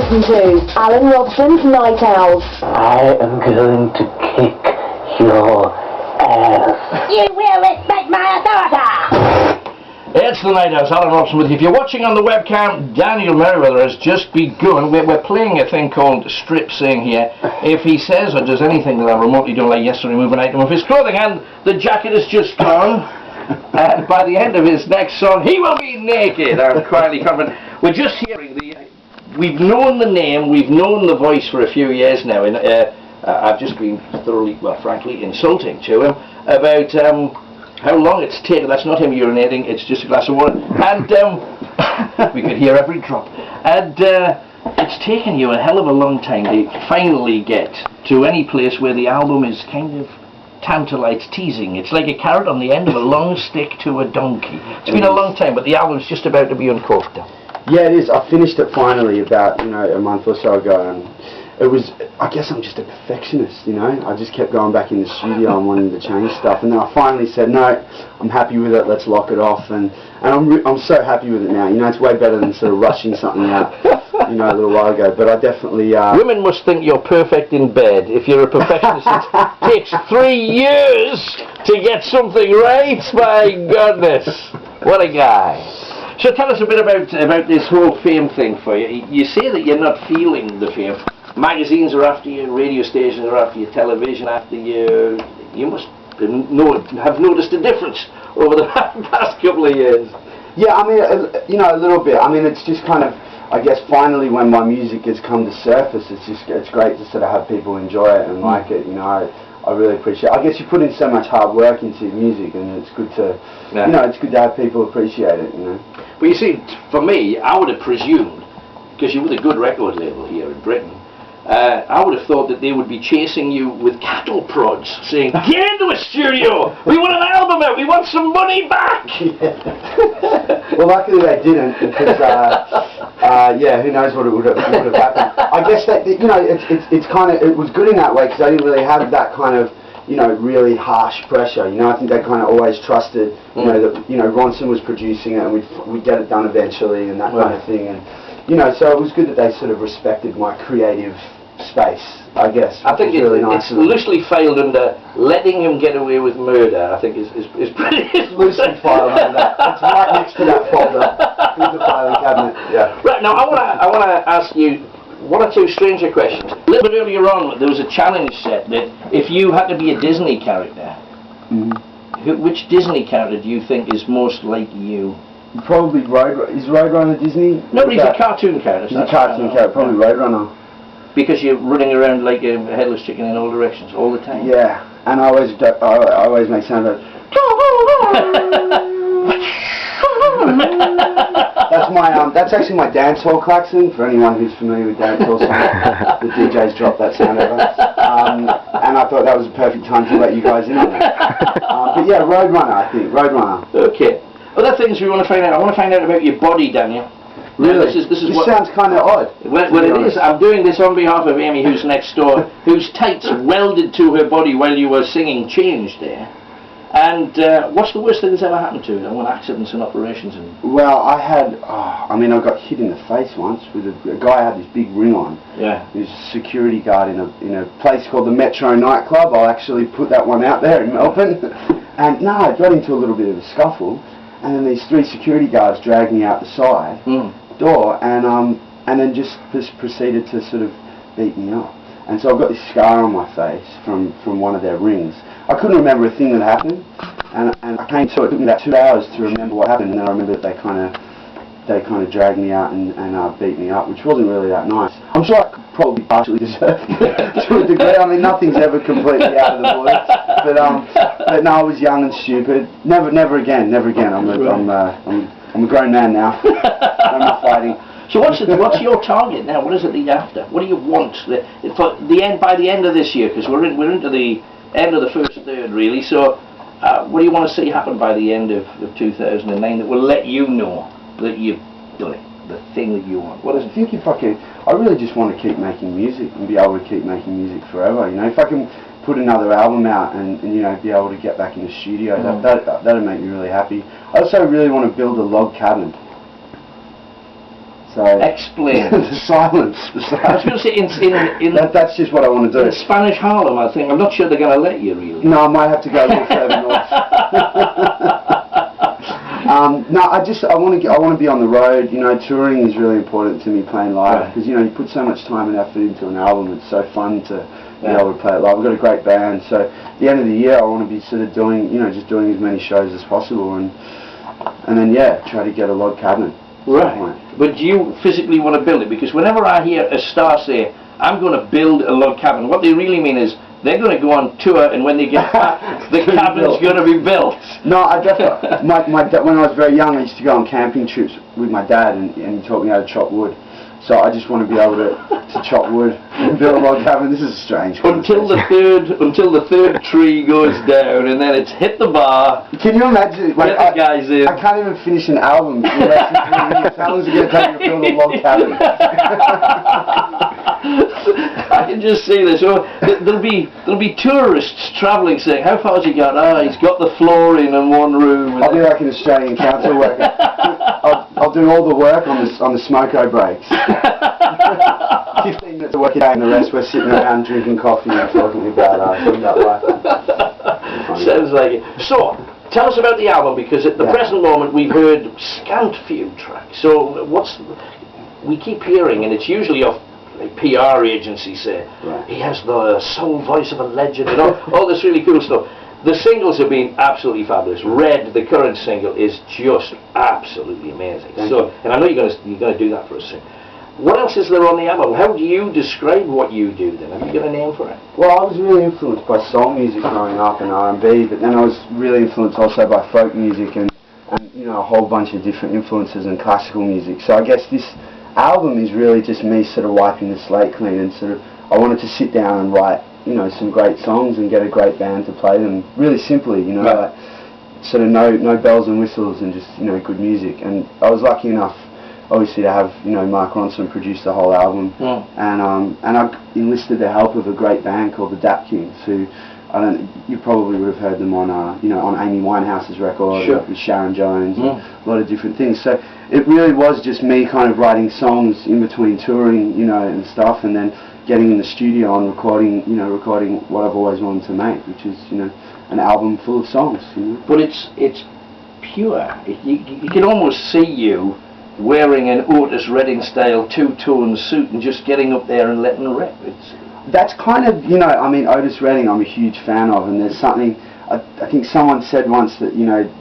listen to Alan Robson's Nightowls. I am going to kick your ass. You will respect my authority. It's the Nightowls, Alan Robson with you. If you're watching on the webcam, Daniel Merriweather has just begun. We're playing a thing called Strip Sing here. If he says or does anything that I remotely don't like, yes, to remove an item of his clothing, and the jacket is just gone. And by the end of his next song, he will be naked. I'm quietly confident. We're just hearing we've known the name, we've known the voice for a few years now, and I've just been thoroughly, well, frankly, insulting to him about how long it's taken. That's not him urinating, it's just a glass of water. And we could hear every drop. And it's taken you a hell of a long time to finally get to any place where the album is kind of tantalized, teasing. It's like a carrot on the end of a long stick to a donkey. It's been a long time, but the album's just about to be uncorked now. Yeah, it is. I finished it finally about, a month or so ago, and it was, I guess I'm just a perfectionist, I just kept going back in the studio and wanting to change stuff, and then I finally said, no, I'm happy with it, let's lock it off, and I'm so happy with it now, it's way better than sort of rushing something out, a little while ago, but I definitely... Women must think you're perfect in bed. If you're a perfectionist, it takes 3 years to get something right, my goodness, what a guy. So tell us a bit about this whole fame thing for you. You say that you're not feeling the fame. Magazines are after you, radio stations are after you, television after you. You must have noticed a difference over the past couple of years. Yeah, I mean, a little bit. I mean, it's just kind of, I guess, finally when my music has come to surface, it's great to sort of have people enjoy it and like it. I really appreciate it. I guess you put in so much hard work into music, and it's good to, it's good to have people appreciate it. But you see, for me, I would have presumed, because you're with a good record label here in Britain, I would have thought that they would be chasing you with cattle prods, saying, get into a studio, we want an album out, we want some money back! Well, luckily they didn't, because, who knows what would have happened. I guess that, it's kind of, it was good in that way, because I didn't really have that kind of, really harsh pressure. I think they kind of always trusted, that, Ronson was producing it, and we'd get it done eventually, and that kind of thing, and, so it was good that they sort of respected my creative space, I guess. I think really nice it's loosely filed under letting him get away with murder, I think is pretty... It's loosely filed under that. It's right next to that folder in the filing cabinet. Yeah. Right, now I want to ask you one or two stranger questions. A little bit earlier on, there was a challenge set that if you had to be a Disney character, which Disney character do you think is most like you? Probably is Roadrunner Disney? No, he's a cartoon character. He's a cartoon character, probably Roadrunner. Because you're running around like a headless chicken in all directions all the time. Yeah, and I always make sound of... That's actually my dancehall klaxon, for anyone who's familiar with dancehall songs. The DJs drop that sound over. And I thought that was a perfect time to let you guys in on that. But yeah, Roadrunner, I think, Roadrunner. Okay. Other things we want to find out. I want to find out about your body, Daniel. Really? This sounds kind of odd. Well, it is. I'm doing this on behalf of Amy, who's next door, whose tights welded to her body while you were singing changed there. And what's the worst thing that's ever happened to you? I want accidents and operations. Well, I got hit in the face once with a guy had this big ring on. Yeah. He was a security guard in a place called the Metro nightclub. I'll actually put that one out there in Melbourne. And I got into a little bit of a scuffle. And then these 3 security guards dragged me out the side door, and then just proceeded to sort of beat me up. And so I've got this scar on my face from one of their rings. I couldn't remember a thing that happened, and I came to it. It took me about 2 hours to remember what happened, and then I remember that they kind of dragged me out and beat me up, which wasn't really that nice. I'm sure I could probably partially deserve it to a degree. I mean, nothing's ever completely out of the blue. But no, I was young and stupid. Never again. I'm a grown man now. I'm not fighting. So what's your target now? What is it that you're after? What do you want for the end? By the end of this year, because we're into the end of the first third, really. So, what do you want to see happen by the end of 2009 that will let you know that you've done it? The thing that you want. What is it? I really just want to keep making music and be able to keep making music forever. If I can put another album out and be able to get back in the studio, that'd make me really happy. I also really want to build a log cabin. So Explain. the silence. The I was going to say in that's just what I want to do. in Spanish Harlem, I think. I'm not sure they're going to let you really. No, I might have to go a little further north. No, I want to be on the road. You know, touring is really important to me. Playing live because you put so much time and effort into an album. It's so fun to be able to play it live. We've got a great band, so at the end of the year I want to be sort of doing just doing as many shows as possible, and then try to get a log cabin. Right. But do you physically want to build it? Because whenever I hear a star say, "I'm going to build a log cabin," what they really mean is they're going to go on tour, and when they get back, the cabin's going to be built. No, I definitely. My dad, when I was very young, I used to go on camping trips with my dad, and he taught me how to chop wood. So I just want to be able to chop wood and build a log cabin. This is strange. Until the third tree goes down, and then it's hit the bar. Can you imagine? Like, Get the guys in. I can't even finish an album in less than 3 minutes. How long is it going to take to build a log cabin? I can just see this. Oh, there'll be tourists travelling saying, "How far's he got?" "Ah, he's got the flooring in one room." I'll be like an Australian council worker. I'll do all the work on the smoko breaks. 15 minutes of work a day, and the rest we're sitting around drinking coffee and talking about life. Sounds like it. So, tell us about the album, because at the present moment we've heard scant few tracks. So, we keep hearing, and it's usually off PR agencies say, he has the soul voice of a legend, and all this really cool stuff. The singles have been absolutely fabulous. Red, the current single, is just absolutely amazing. So, and I know you're going to do that for us soon. What else is there on the album? How do you describe what you do then? Have you got a name for it? Well, I was really influenced by soul music growing up and R&B, but then I was really influenced also by folk music and a whole bunch of different influences in classical music. So I guess this album is really just me sort of wiping the slate clean, and sort of I wanted to sit down and write some great songs and get a great band to play them really simply, like sort of no bells and whistles and just good music. And I was lucky enough obviously to have Mark Ronson produce the whole album, and I enlisted the help of a great band called the Dap Kings, who you probably would have heard them on on Amy Winehouse's record, with Sharon Jones, and a lot of different things. So it really was just me kind of writing songs in between touring, and stuff, and then getting in the studio and recording what I've always wanted to make, which is an album full of songs. But it's pure. You can almost see you wearing an Otis Redding style two-tone suit and just getting up there and letting rip. That's kind of, Otis Redding I'm a huge fan of, and there's something, I think someone said once that,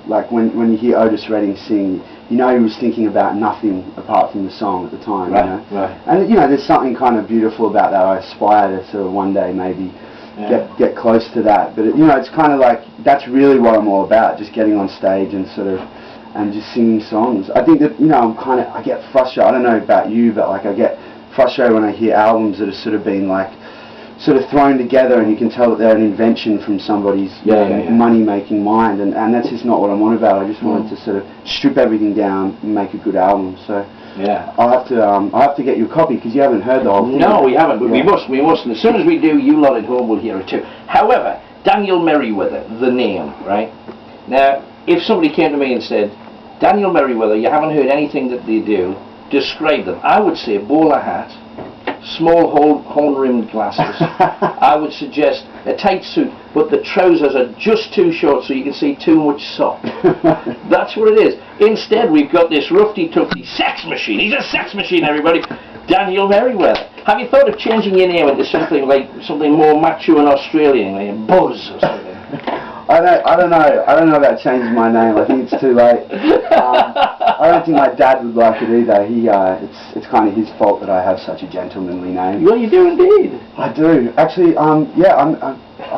like when you hear Otis Redding sing, he was thinking about nothing apart from the song at the time, Right. And, there's something kind of beautiful about that. I aspire to sort of one day maybe get close to that, but, it's kind of like, that's really what I'm all about, just getting on stage and sort of, and just singing songs. I think that, I get frustrated, I don't know about you, but like I get frustrated when I hear albums that have sort of been like, sort of thrown together, and you can tell that they're an invention from somebody's money-making mind, and that's just not what I'm on about. I just wanted to sort of strip everything down and make a good album. So I'll have to get you a copy, because you haven't heard the whole thing. No, we haven't, but we must. And as soon as we do, you lot at home will hear it too. However, Daniel Merriweather, the name, right? Now, if somebody came to me and said, Daniel Merriweather, you haven't heard anything that they do, describe them. I would say bowler hat, small horn-rimmed glasses. I would suggest a tight suit, but the trousers are just too short so you can see too much sock. That's what it is. Instead, we've got this roughy-tufty sex machine. He's a sex machine, everybody. Daniel Merriweather. Have you thought of changing your name into something more macho and Australian, like Buzz or something? I don't know about changing my name. I think it's too late. I don't think my dad would like it either. It's kind of his fault that I have such a gentlemanly name. Well, you do indeed. I do. Actually, I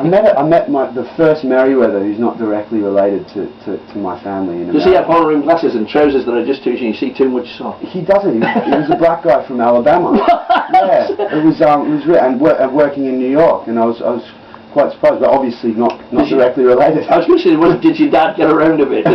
met the first Merriweather who's not directly related to my family. Does he have horn-rimmed glasses and trousers that are just too, you see too much sock? He doesn't. He was a black guy from Alabama. Yeah, it was and working in New York, and I was quite surprised, but obviously not directly related. I was going to say, did your dad get around a bit?